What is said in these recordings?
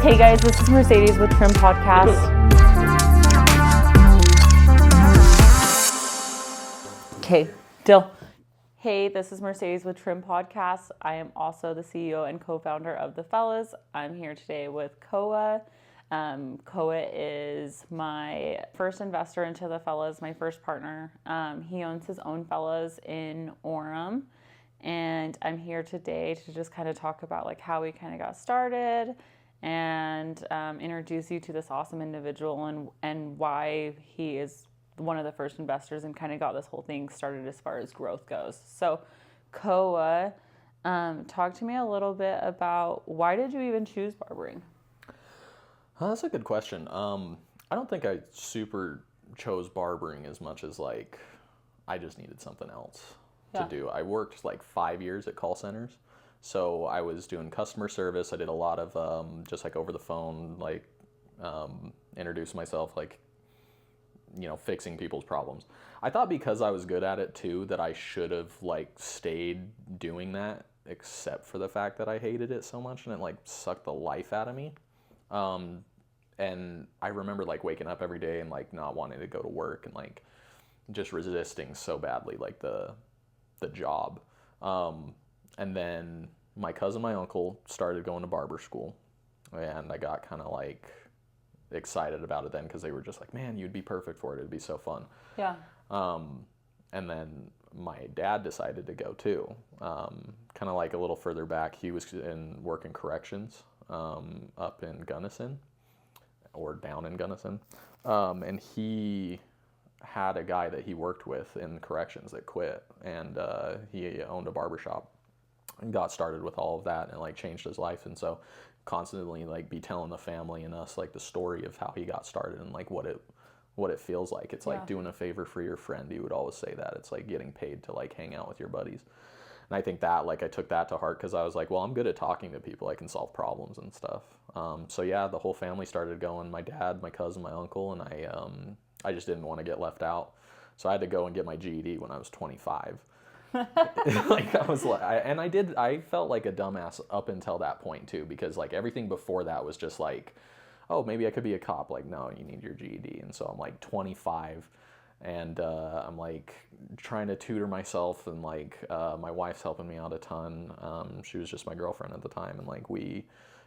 Hey guys, this is Mersadies with Trim Podcast. Okay, Dill. Hey, this is Mersadies with Trim Podcast. I am also the CEO and co-founder of The Fellas. I'm here today with Koa. Koa is my first investor into The Fellas, my first partner. He owns his own Fellas in Orem. And I'm here today to just kind of talk about like how we kind of got started and introduce you to this awesome individual and why he is one of the first investors and kind of got this whole thing started as far as growth goes. So Koa, talk to me a little bit about why did you even choose barbering? That's a good question. I don't think I super chose barbering as much as like I just needed something else to do. I worked like 5 years at call centers. So I was doing customer service. I did a lot of just like over the phone, like introduce myself, like, you know, fixing people's problems. I thought because I was good at it too, that I should have like stayed doing that, except for the fact that I hated it so much and it like sucked the life out of me. And I remember like waking up every day and like not wanting to go to work and like just resisting so badly like the job. And then my cousin, my uncle started going to barber school, and I got kind of like excited about it then because they were just like, man, you'd be perfect for it. It'd be so fun. Yeah. And then my dad decided to go too. Kind of like a little further back, he was working corrections up in Gunnison or down in Gunnison. And he had a guy that he worked with in corrections that quit, and he owned a barbershop and got started with all of that and like changed his life. And so constantly like be telling the family and us like the story of how he got started and like what it feels like. It's like doing a favor for your friend. He would always say that. It's like getting paid to like hang out with your buddies. And I think that like I took that to heart because I was like, well, I'm good at talking to people. I can solve problems and stuff. So yeah, the whole family started going. My dad, my cousin, my uncle, and I just didn't want to get left out. So I had to go and get my GED when I was 25. Like I was like, I felt like a dumbass up until that point too, because like everything before that was just like, oh, maybe I could be a cop. Like, no, you need your GED. And so I'm like 25 and I'm like trying to tutor myself, and like my wife's helping me out a ton. She was just my girlfriend at the time, and like we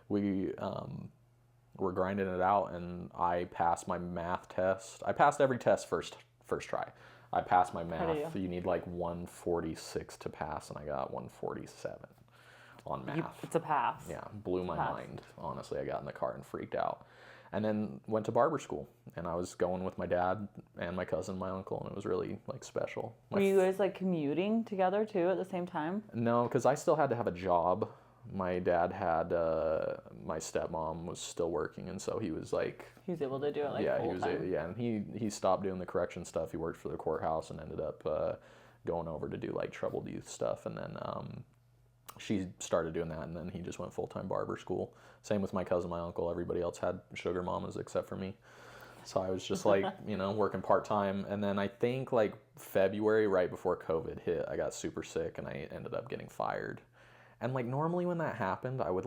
were grinding it out, and I passed my math test. I passed every test first try. I passed my math. You need like 146 to pass, and I got 147 on math. It's a pass. Yeah, blew my mind. Honestly, I got in the car and freaked out. And then went to barber school, and I was going with my dad and my cousin, my uncle, and it was really like special. Were you guys like commuting together too at the same time? No, because I still had to have a job. My dad had, my stepmom was still working, and so he was like... He was able to do it like full time. Yeah, and he stopped doing the correction stuff. He worked for the courthouse and ended up going over to do like troubled youth stuff, and then she started doing that, and then he just went full-time barber school. Same with my cousin, my uncle. Everybody else had sugar mamas except for me. So I was just like, you know, working part-time, and then I think like February, right before COVID hit, I got super sick, and I ended up getting fired. And like normally when that happened, I would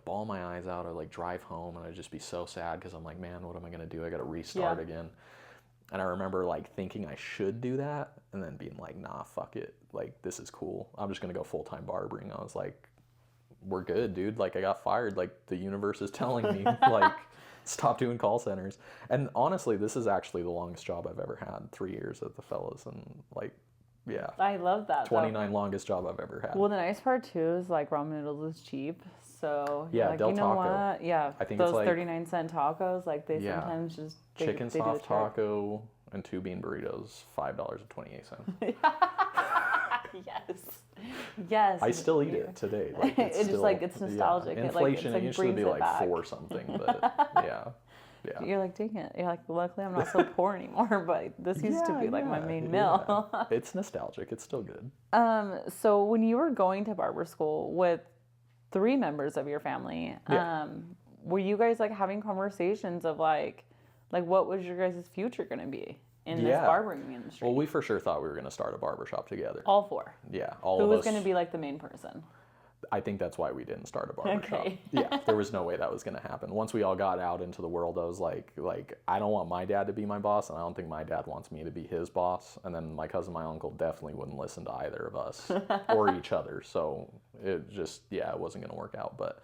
bawl my eyes out. I'd like drive home and I'd just be so sad because I'm like, man, what am I gonna do? I gotta restart again. And I remember like thinking I should do that and then being like, nah, fuck it. Like this is cool. I'm just gonna go full-time barbering. I was like, we're good, dude. Like I got fired. Like the universe is telling me like stop doing call centers. And honestly, this is actually the longest job I've ever had. 3 years at the Fellas, and like. Yeah. I love that. 29 longest job I've ever had. Well, the nice part too is like ramen noodles is cheap. So yeah, like, Del you know Taco. What? Yeah. I think those it's like 39-cent tacos, like they sometimes just chicken soft taco and 2 bean burritos, $5.28. Yes. I still eat it today. Like it's just still, like it's nostalgic. Yeah. Inflation, it used to be like back. 4 something, but yeah. Yeah. You're like, dang it. You're like, luckily I'm not so poor anymore, but this used to be like my main meal. It's nostalgic. It's still good. So when you were going to barber school with 3 members of your family, were you guys like having conversations of like what was your guys' future going to be in this barbering industry? Well, we for sure thought we were going to start a barbershop together. All 4? Yeah, all Who of us. was going to be like the main person? I think that's why we didn't start a barbershop. Okay. Yeah, there was no way that was going to happen. Once we all got out into the world, I was like, I don't want my dad to be my boss, and I don't think my dad wants me to be his boss. And then my cousin, my uncle definitely wouldn't listen to either of us or each other. So it just, it wasn't going to work out. But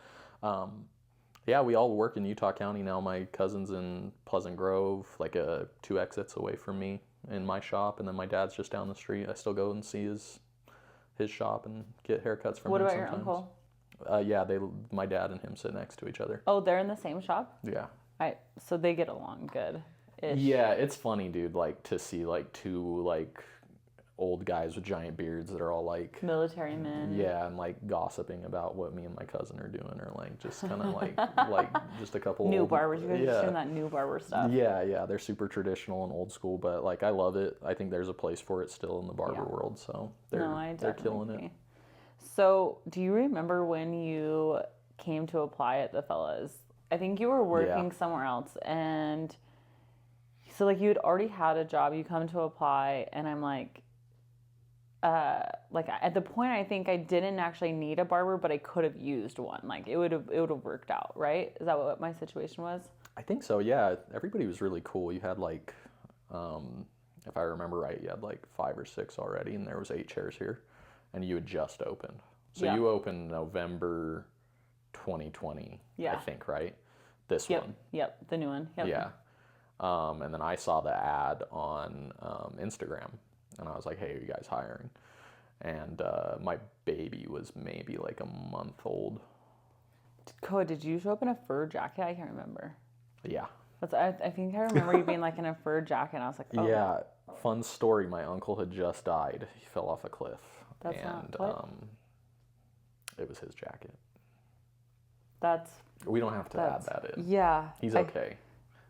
yeah, we all work in Utah County now. My cousin's in Pleasant Grove, like 2 exits away from me in my shop, and then my dad's just down the street. I still go and see his shop and get haircuts from him sometimes. What about your uncle? Yeah, my dad and him sit next to each other. Oh, they're in the same shop? Yeah. So they get along good. Yeah, it's funny, dude, like to see like 2 like old guys with giant beards that are all like military men. Yeah, and like gossiping about what me and my cousin are doing, or like just kind of like just a couple new barbers. You guys are doing that new barber stuff. Yeah, they're super traditional and old school, but like I love it. I think there's a place for it still in the barber world, so they're killing it. So, do you remember when you came to apply at the Fellas? I think you were working somewhere else, and so like you had already had a job. You come to apply, and I'm like at the point I think I didn't actually need a barber, but I could have used one. Like it would have worked out, right? Is that what my situation was? I think so. Yeah, everybody was really cool. You had like, if I remember right, you had like 5 or 6 already, and there was 8 chairs here, and you had just opened. So you opened November 2020, I think, right? This one. Yep, the new one. Yep. Yeah. And then I saw the ad on Instagram, and I was like, hey, are you guys hiring? And my baby was maybe like a month old. Koa, did you show up in a fur jacket? I can't remember. Yeah. I think I remember you being like in a fur jacket, and I was like, oh. Yeah, fun story. My uncle had just died. He fell off a cliff. That's not it was his jacket. We don't have to add that in. Yeah. He's okay.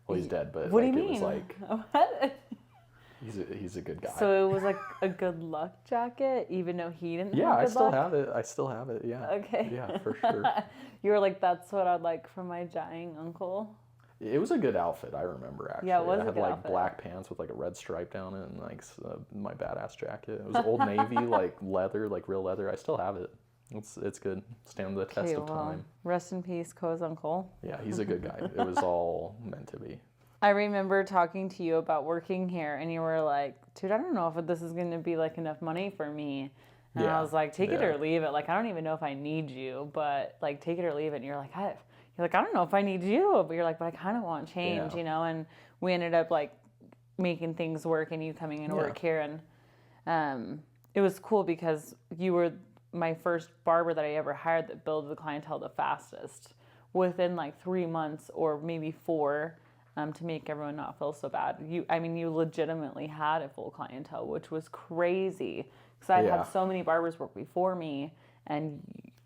Well, he's dead, but what like, do you mean? It was like what? He's a good guy. So it was like a good luck jacket, even though he didn't have good luck? Yeah, I still have it, yeah. Okay. Yeah, for sure. You were like, that's what I'd like from my dying uncle? It was a good outfit, I remember, actually. Yeah, it was I had like outfit. Black pants with like a red stripe down it, and like my badass jacket. It was Old Navy, like leather, like real leather. I still have it. It's good. Stand the test of time. Rest in peace, Koa's uncle. Yeah, he's a good guy. It was all meant to be. I remember talking to you about working here, and you were like, dude, I don't know if this is going to be like enough money for me. And I was like, take it or leave it. Like, I don't even know if I need you, but like, take it or leave it. And you're like, I don't know if I need you, but you're like, but I kind of want change, you know? And we ended up like making things work, and you coming into work here. And it was cool because you were my first barber that I ever hired that built the clientele the fastest within like 3 months or maybe 4. To make everyone not feel so bad. You legitimately had a full clientele, which was crazy. Because I'd had so many barbers work before me, and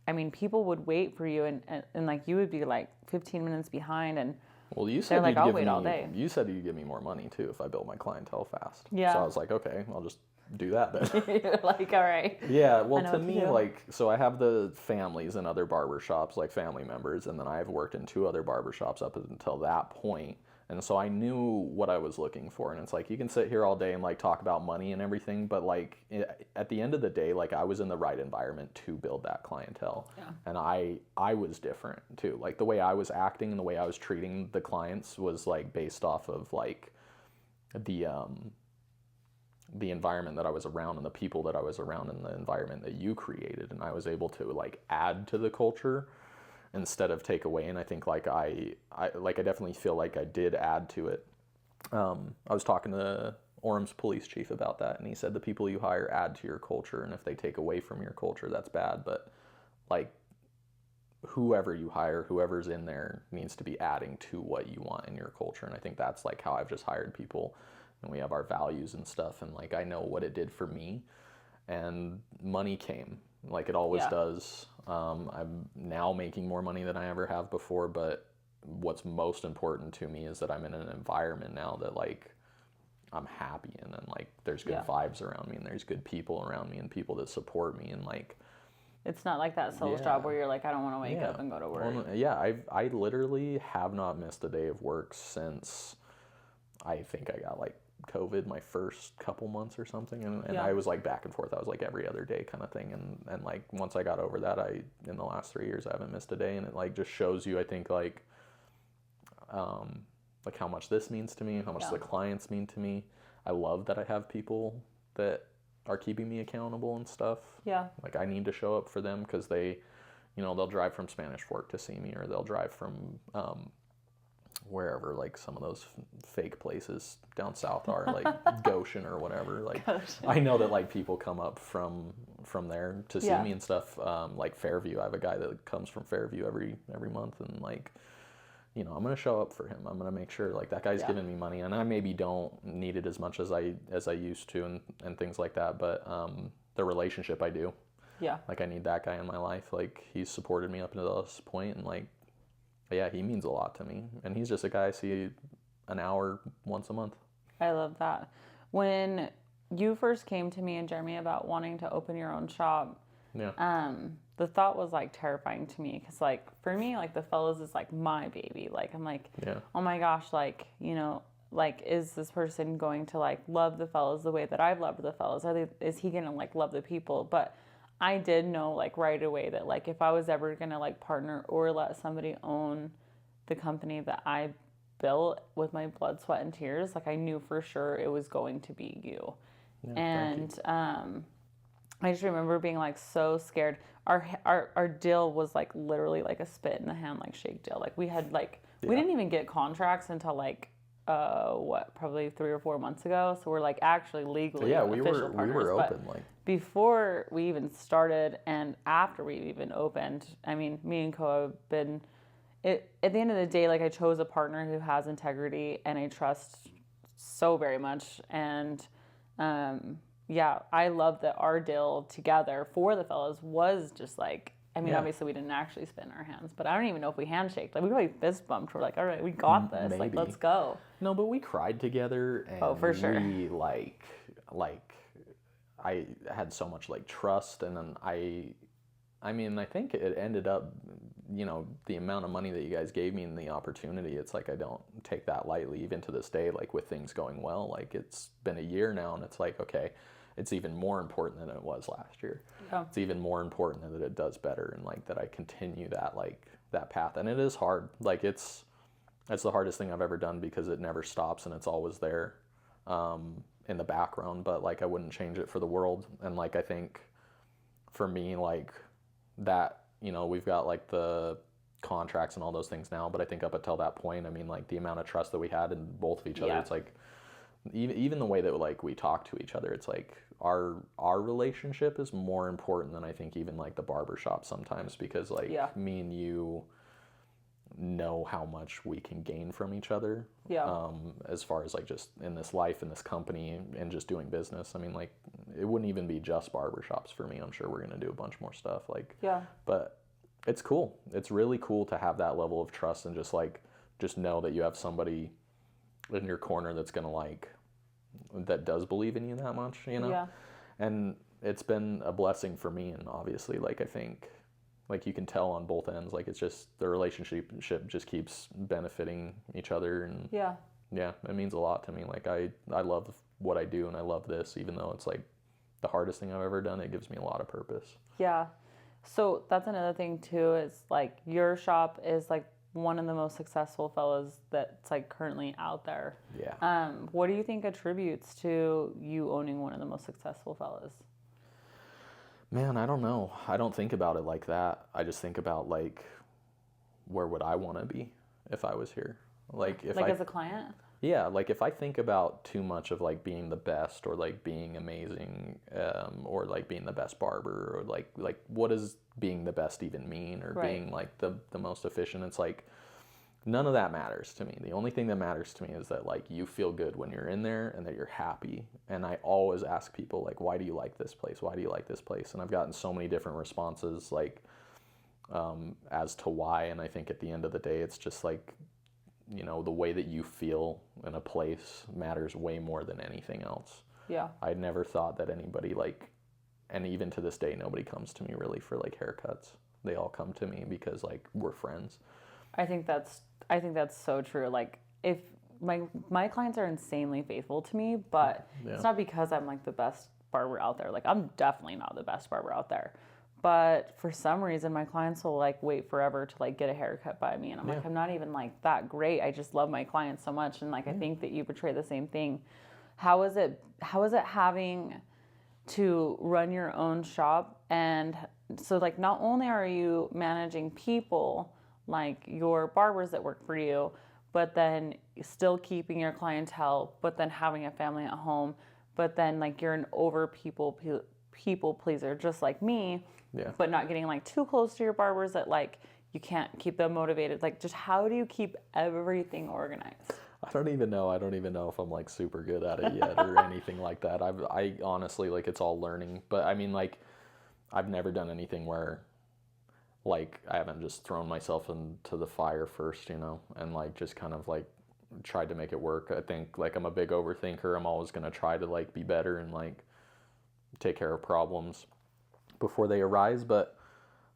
I mean, people would wait for you, and like you would be like 15 minutes behind, and well, you said like, I'll wait all day. You said you'd give me more money too if I built my clientele fast. Yeah. So I was like, okay, I'll just do that then. You're like, all right. Yeah, well, to me, like, so I have the families in other barbershops, like family members, and then I've worked in 2 other barbershops up until that point. And so I knew what I was looking for. And it's like, you can sit here all day and like talk about money and everything, but like at the end of the day, like I was in the right environment to build that clientele. Yeah. And I was different too. Like the way I was acting and the way I was treating the clients was like based off of like the environment that I was around and the people that I was around and the environment that you created. And I was able to like add to the culture instead of take away. And I think like I definitely feel like I did add to it. I was talking to Orem's police chief about that, and he said the people you hire add to your culture, and if they take away from your culture, that's bad. But like whoever you hire, whoever's in there needs to be adding to what you want in your culture. And I think that's like how I've just hired people, and we have our values and stuff, and like I know what it did for me, and money came like it always does. I'm now making more money than I ever have before, but what's most important to me is that I'm in an environment now that like I'm happy in, and like there's good vibes around me, and there's good people around me, and people that support me, and like it's not like that sales job where you're like, I don't want to wake up and go to work. Well, I literally have not missed a day of work since I think I got like COVID my first couple months or something, and Yeah. I was like back and forth. I was like every other day kind of thing, and like once I got over that, in the last 3 years I haven't missed a day, and it like just shows you, I think, like how much this means to me, how much Yeah. the clients mean to me. I love that I have people that are keeping me accountable and stuff. Yeah. Like I need to show up for them because they, they'll drive from Spanish Fork to see me, or they'll drive from wherever, like some of those fake places down south are, like Goshen or whatever. Like Goshen. I know that like people come up from there to see Yeah. me and stuff. Like Fairview, I have a guy that comes from Fairview every month, and like, I'm gonna show up for him. I'm gonna make sure like that guy's Yeah. giving me money, and I maybe don't need it as much as I used to, and things like that. But the relationship I do. Yeah. Like I need that guy in my life. Like he's supported me up until this point, and like, yeah, he means a lot to me. And he's just a guy I see an hour once a month. I love that. When you first came to me and Jeremy about wanting to open your own shop, Yeah. the thought was like terrifying to me because like for me, like the Fellas is like my baby. Like I'm like, Yeah. oh my gosh, like like is this person going to like love the Fellas the way that I've loved the Fellas? Is he gonna like love the people? But I did know like right away that like if I was ever gonna like partner or let somebody own the company that I built with my blood, sweat, and tears, like I knew for sure it was going to be you. Yeah, And I just remember being like so scared. Our deal was like literally like a spit in the hand like shake deal. Like we had like we didn't even get contracts until like probably 3 or 4 months ago. So we're like actually legally yeah, official partners. we were But open like before we even started and after we even opened, I mean, me and Koa have been at the end of the day, like I chose a partner who has integrity and I trust so very much. And yeah, I love that our deal together for the Fellas was just like, I mean, Yeah. obviously we didn't actually spin our hands, but I don't even know if we handshaked. Like we probably fist bumped. We're like, all right, we got this. Like, Maybe. let's go. No, but we cried together, and Oh, for sure. we like I had so much like trust, and then I mean, I think it ended up, the amount of money that you guys gave me and the opportunity, it's like I don't take that lightly even to this day, like with things going well. Like it's been a year now, and it's like, okay, it's even more important than it was last year. Yeah. It's even more important that it does better, and like that I continue that like that path. And it is hard. Like it's the hardest thing I've ever done because it never stops and it's always there in the background. But like I wouldn't change it for the world. And like I think for me, like that, we've got like the contracts and all those things now, but I think up until that point, I mean, like the amount of trust that we had in both of each other, Yeah. it's like even the way that like we talk to each other, it's like our relationship is more important than I think even like the barbershop sometimes, because like Yeah. me and you know how much we can gain from each other. Yeah. As far as like just in this life, in this company, and just doing business. I mean, like it wouldn't even be just barbershops for me. I'm sure we're gonna do a bunch more stuff. Like, Yeah. but it's cool. It's really cool to have that level of trust and just know that you have somebody in your corner that's gonna that does believe in you that much, Yeah. And it's been a blessing for me, and obviously, like I think, like you can tell on both ends, like it's just the relationship just keeps benefiting each other, and Yeah. it means a lot to me. Like I love what I do, and I love this, even though it's like the hardest thing I've ever done. It gives me a lot of purpose. Yeah. So that's another thing too, is like your shop is like one of the most successful Fellas that's like currently out there. Yeah. What do you think attributes to you owning one of the most successful Fellas? Man, I don't know. I don't think about it like that. I just think about like, where would I want to be if I was here? Like if Like I, as a client? yeah, like if I think about too much of like being the best or like being amazing, or like being the best barber, or like what does being the best even mean, or Right. being like the most efficient? It's like none of that matters to me. The only thing that matters to me is that like you feel good when you're in there and that you're happy. And I always ask people like, why do you like this place? Why do you like this place? And I've gotten so many different responses like as to why. And I think at the end of the day, it's just like, the way that you feel in a place matters way more than anything else. Yeah. I never thought that anybody and even to this day, nobody comes to me really for like haircuts. They all come to me because like we're friends. I think that's so true. Like if my clients are insanely faithful to me, but it's not because I'm like the best barber out there. Like, I'm definitely not the best barber out there. But for some reason, my clients will like wait forever to like get a haircut by me. And I'm like, I'm not even like that great. I just love my clients so much. And like, I think that you portray the same thing. How is it having to run your own shop? And so like, not only are you managing people, like your barbers that work for you, but then still keeping your clientele, but then having a family at home, but then like you're an over people pleaser, just like me, but not getting like too close to your barbers that like you can't keep them motivated. Like, just how do you keep everything organized? I don't even know if I'm like super good at it yet or anything like that. I honestly, like, it's all learning. But I mean, like, I've never done anything where like I haven't just thrown myself into the fire first, you know, and like just kind of like tried to make it work. I think like I'm a big overthinker. I'm always going to try to like be better and like take care of problems before they arise. But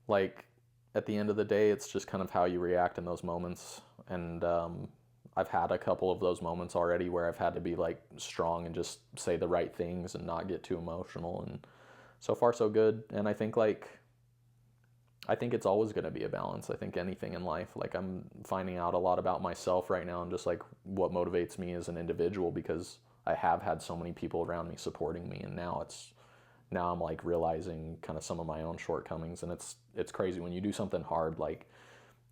like at the end of the day, it's just kind of how you react in those moments. And I've had a couple of those moments already where I've had to be like strong and just say the right things and not get too emotional. And so far so good. And I think it's always going to be a balance. I think anything in life, like I'm finding out a lot about myself right now and just like what motivates me as an individual, because I have had so many people around me supporting me. And now I'm like realizing kind of some of my own shortcomings. And it's crazy when you do something hard, like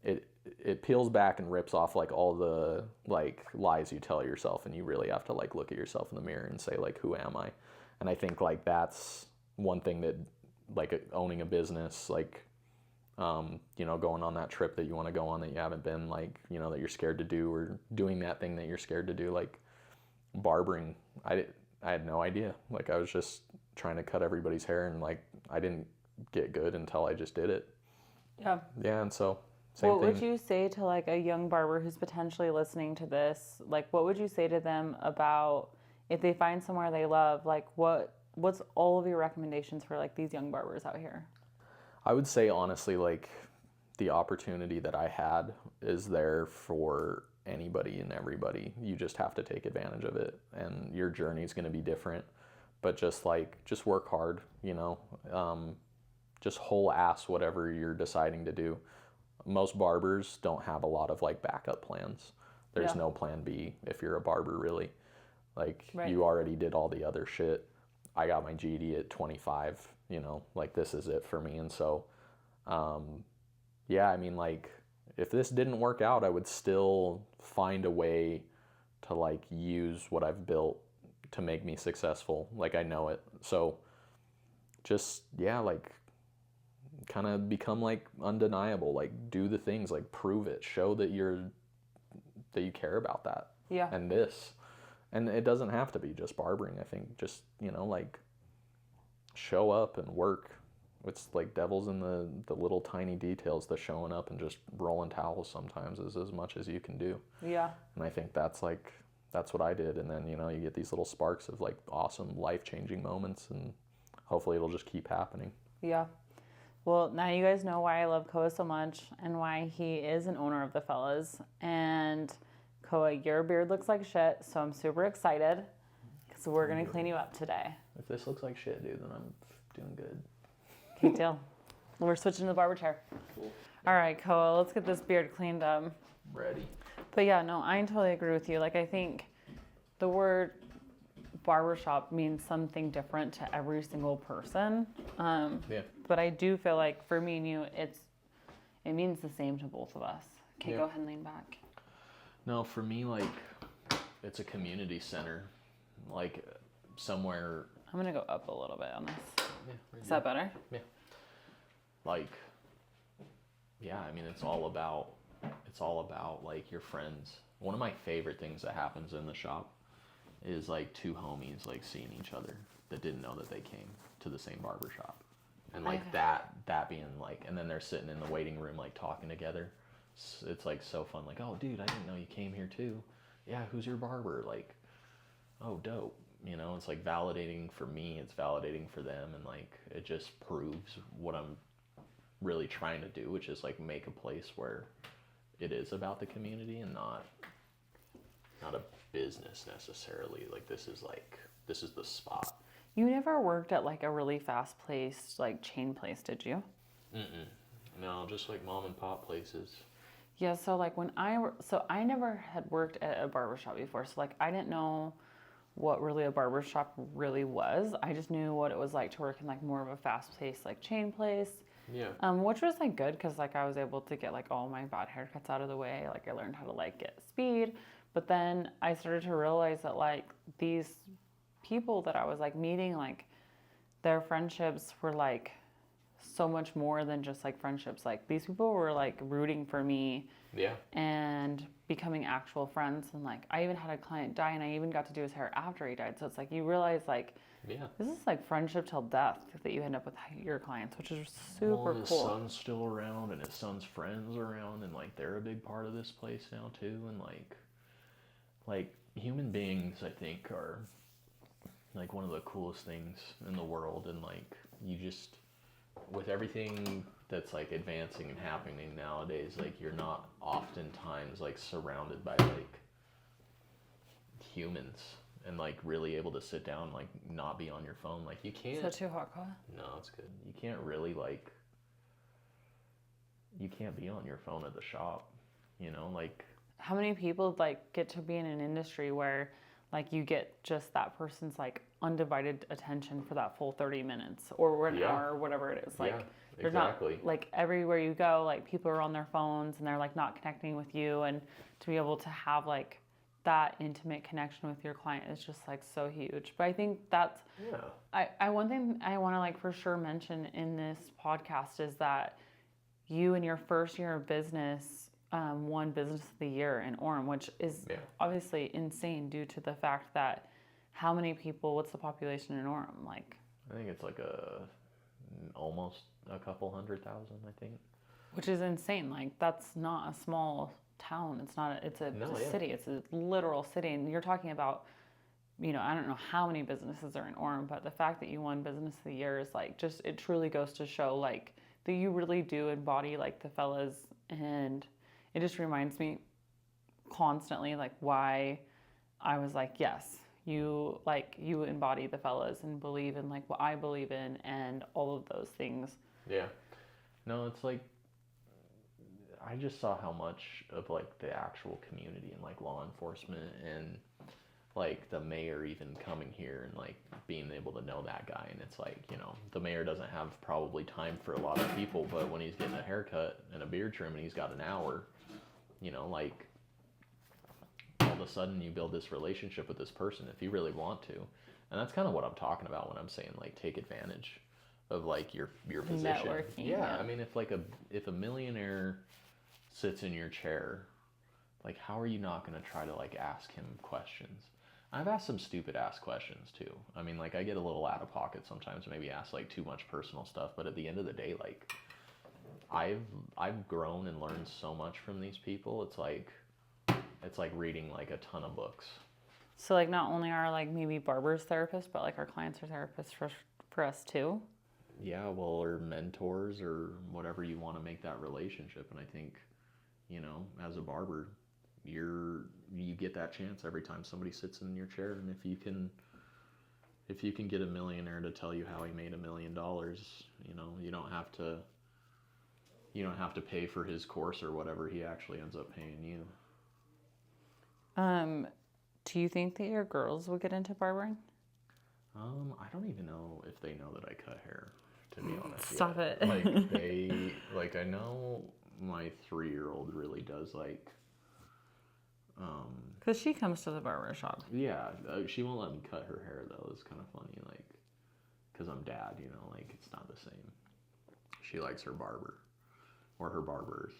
it peels back and rips off like all the like lies you tell yourself. And you really have to like look at yourself in the mirror and say like, who am I? And I think like that's one thing that like owning a business, like, you know, going on that trip that you want to go on that you haven't been, like, you know, that you're scared to do, or doing that thing that you're scared to do, like barbering. I had no idea. Like, I was just trying to cut everybody's hair, and like I didn't get good until I just did it. Yeah. Yeah, and so same what thing. would you say to like a young barber who's potentially listening to this? Like, what would you say to them about if they find somewhere they love? Like, what's all of your recommendations for like these young barbers out here? I would say honestly, like, the opportunity that I had is there for anybody and everybody. You just have to take advantage of it, and your journey is going to be different. But just work hard, you know. Just whole ass whatever you're deciding to do. Most barbers don't have a lot of like backup plans. There's no plan B if you're a barber, really. Like, you already did all the other shit. I got my GED at 25, you know, like this is it for me. And so, yeah, I mean, like, if this didn't work out, I would still find a way to like use what I've built to make me successful. Like, I know it. So just, yeah, like kind of become like undeniable, like do the things, like prove it, show that you care about that. Yeah. And it doesn't have to be just barbering. I think just, you know, like show up and work. It's like devil's in the little tiny details. The showing up and just rolling towels sometimes is as much as you can do. Yeah. And I think that's what I did. And then, you know, you get these little sparks of like awesome life-changing moments, and hopefully it'll just keep happening. Yeah. Well, now you guys know why I love Koa so much and why he is an owner of the Fellas. And Koa, your beard looks like shit, so I'm super excited because we're going to clean you up today. If this looks like shit, dude, then I'm doing good. Okay, deal. We're switching to the barber chair. Cool. All right, Koa, let's get this beard cleaned up. Ready. But yeah, no, I totally agree with you. Like, I think the word barbershop means something different to every single person. Yeah. But I do feel like for me and you, it means the same to both of us. Okay, Go ahead and lean back. No, for me, like, it's a community center, like somewhere. I'm gonna go up a little bit on this. Yeah. Is that better? Yeah. Like, yeah, I mean, it's all about like your friends. One of my favorite things that happens in the shop is like two homies like seeing each other that didn't know that they came to the same barber shop. And like that being like, and then they're sitting in the waiting room like talking together. It's like so fun. Like, oh dude, I didn't know you came here too. Yeah, who's your barber? Like, oh dope. You know, it's like validating for me, it's validating for them, and like it just proves what I'm really trying to do, which is like make a place where it is about the community and not not a business necessarily. Like, this is the spot. You never worked at like a really fast-paced like chain place, did you? No, just like mom and pop places. Yeah, so like I never had worked at a barbershop before, so like I didn't know what really a barbershop really was. I just knew what it was like to work in like more of a fast-paced like chain place. Yeah. Which was like good because like I was able to get like all my bad haircuts out of the way. Like I learned how to like get speed, but then I started to realize that like these people that I was like meeting, like their friendships were like so much more than just like friendships. Like these people were like rooting for me. Yeah. And becoming actual friends. And like I even had a client die and I even got to do his hair after he died. So it's like you realize like this is like friendship till death that you end up with your clients, which is super and his cool. son's still around and his son's friends around, and like they're a big part of this place now too. And like human beings, I think, are like one of the coolest things in the world. And like you just, with everything that's like advancing and happening nowadays, like you're not oftentimes like surrounded by like humans and like really able to sit down, like not be on your phone. Like you can't. Is that too hot, Koa? No, it's good. You can't really like, you can't be on your phone at the shop, you know, like. How many people like get to be in an industry where like you get just that person's like undivided attention for that full 30 minutes or an hour or whatever it is. Like you're exactly. not like everywhere you go, like people are on their phones and they're like not connecting with you, and to be able to have like that intimate connection with your client is just like so huge. But I think that's I one thing I want to like for sure mention in this podcast is that you in your first year of business won Business of the Year in Orem, which is obviously insane due to the fact that how many people, what's the population in Orem? Like I think it's like almost a couple 100,000, I think. Which is insane. Like that's not a small town. It's not. It's a city. It's a literal city. And you're talking about, you know, I don't know how many businesses are in Orem, but the fact that you won Business of the Year is like just, it truly goes to show like that you really do embody like the fellas, and it just reminds me constantly like why I was like, yes, you embody the fellas and believe in like what I believe in and all of those things. Yeah. No, it's like I just saw how much of like the actual community and like law enforcement and like the mayor even coming here and like being able to know that guy. And it's like, you know, the mayor doesn't have probably time for a lot of people, but when he's getting a haircut and a beard trim and he's got an hour, you know, like all of a sudden you build this relationship with this person if you really want to. And that's kind of what I'm talking about when I'm saying like take advantage of like your position. Networking. Yeah, I mean if a millionaire sits in your chair, like how are you not going to try to like ask him questions? I've asked some stupid ass questions too. I mean, like I get a little out of pocket sometimes, maybe ask like too much personal stuff, but at the end of the day, like I've grown and learned so much from these people. It's like reading like a ton of books. So like not only are like maybe barbers therapists, but like our clients are therapists for us too. Yeah, well, or mentors or whatever you want to make that relationship. And I think, you know, as a barber, you get that chance every time somebody sits in your chair. And if you can get a millionaire to tell you how he made $1 million, you know, you don't have to pay for his course or whatever he actually ends up paying you. Do you think that your girls will get into barbering? I don't even know if they know that I cut hair, to be honest. Stop yet. it. I know my 3-year-old really does like. Because she comes to the barber shop. Yeah, she won't let me cut her hair though. It's kind of funny, like, because I'm dad, you know, like it's not the same. She likes her barber, or her barbers,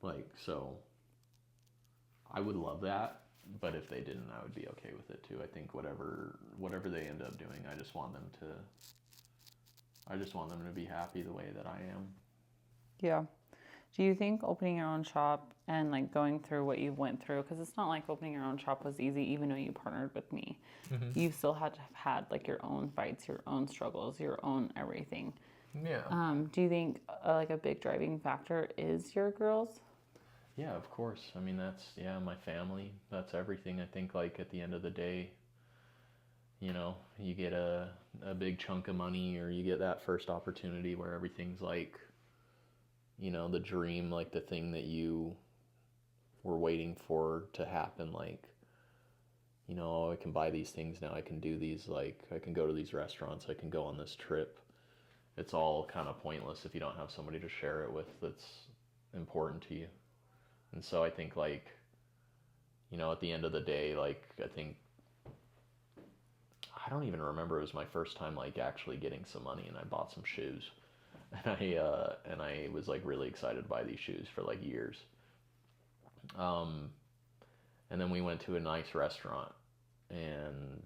like so. I would love that, but if they didn't, I would be okay with it too. I think whatever they end up doing, I just want them to be happy the way that I am. Yeah. Do you think opening your own shop and like going through what you went through, because it's not like opening your own shop was easy, even though you partnered with me, you still had to have had like your own fights, your own struggles, your own everything. Yeah. Do you think like a big driving factor is your girls? Yeah, of course. I mean, that's, my family. That's everything. I think, like, at the end of the day, you get a big chunk of money, or you get that first opportunity where everything's like, the dream, like the thing that you were waiting for to happen. Like, I can buy these things now. I can do these, like, I can go to these restaurants. I can go on this trip. It's all kind of pointless if you don't have somebody to share it with that's important to you. And so I think, like, at the end of the day, like, I don't even remember, it was my first time, like, actually getting some money, and I bought some shoes. And I was, like, really excited to buy these shoes for, like, years. And then we went to a nice restaurant, and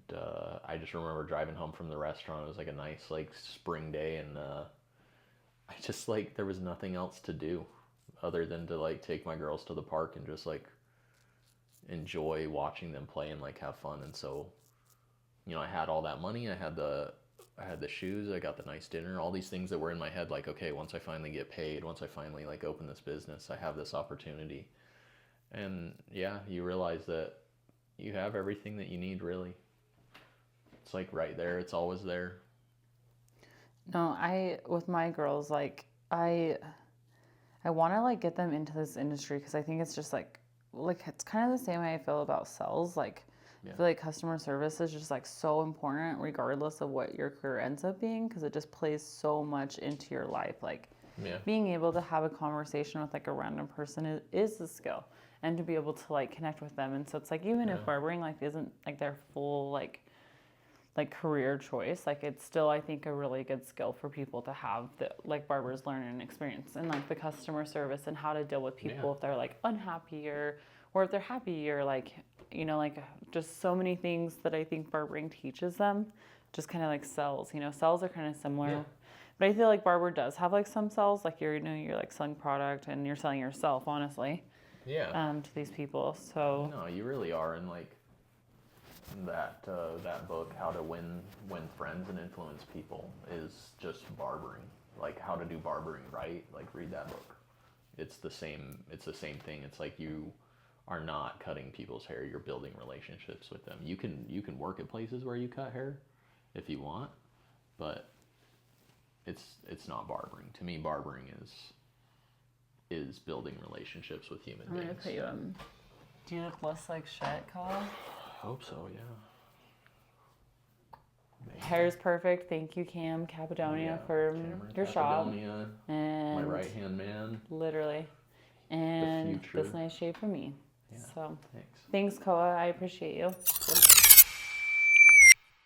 I just remember driving home from the restaurant. It was, like, a nice, like, spring day, and I just, like, there was nothing else to do other than to, like, take my girls to the park and just, like, enjoy watching them play and, like, have fun. And so, I had all that money, I had the shoes, I got the nice dinner, all these things that were in my head, like, okay, once I finally get paid, once I finally, like, open this business, I have this opportunity. And yeah, you realize that you have everything that you need, really. It's, like, right there, it's always there. No, with my girls, like, I want to, like, get them into this industry, because I think it's just, like, it's kind of the same way I feel about sales. Like, I feel like customer service is just, like, so important regardless of what your career ends up being, because it just plays so much into your life. Like, being able to have a conversation with, like, a random person is a skill, and to be able to, like, connect with them. And so it's, like, even if barbering, like, isn't, like, their full, like career choice, like, it's still, I think, a really good skill for people to have, that, like, barbers learn and experience, and, like, the customer service and how to deal with people if they're, like, unhappy or if they're happy, or, like, like, just so many things that I think barbering teaches them, just kind of like sales. Sales are kind of similar, but I feel like barber does have, like, some sales, like, you're like selling product, and you're selling yourself, honestly, to these people. So no, you really are. And, like, that book, How to Win Friends and Influence People, is just barbering, like, how to do barbering right. Like, read that book. It's the same thing. It's like, you are not cutting people's hair, you're building relationships with them. You can work at places where you cut hair if you want, but it's not barbering. To me, barbering is building relationships with human beings. I'm gonna put you on. Do you look less like shit, Koa? I hope so, yeah. Maybe. Hair's perfect. Thank you, Cam Capadonia, for your shop. And my right-hand man. Literally. And this nice shade for me. Yeah, so thanks. Thanks, Koa. I appreciate you.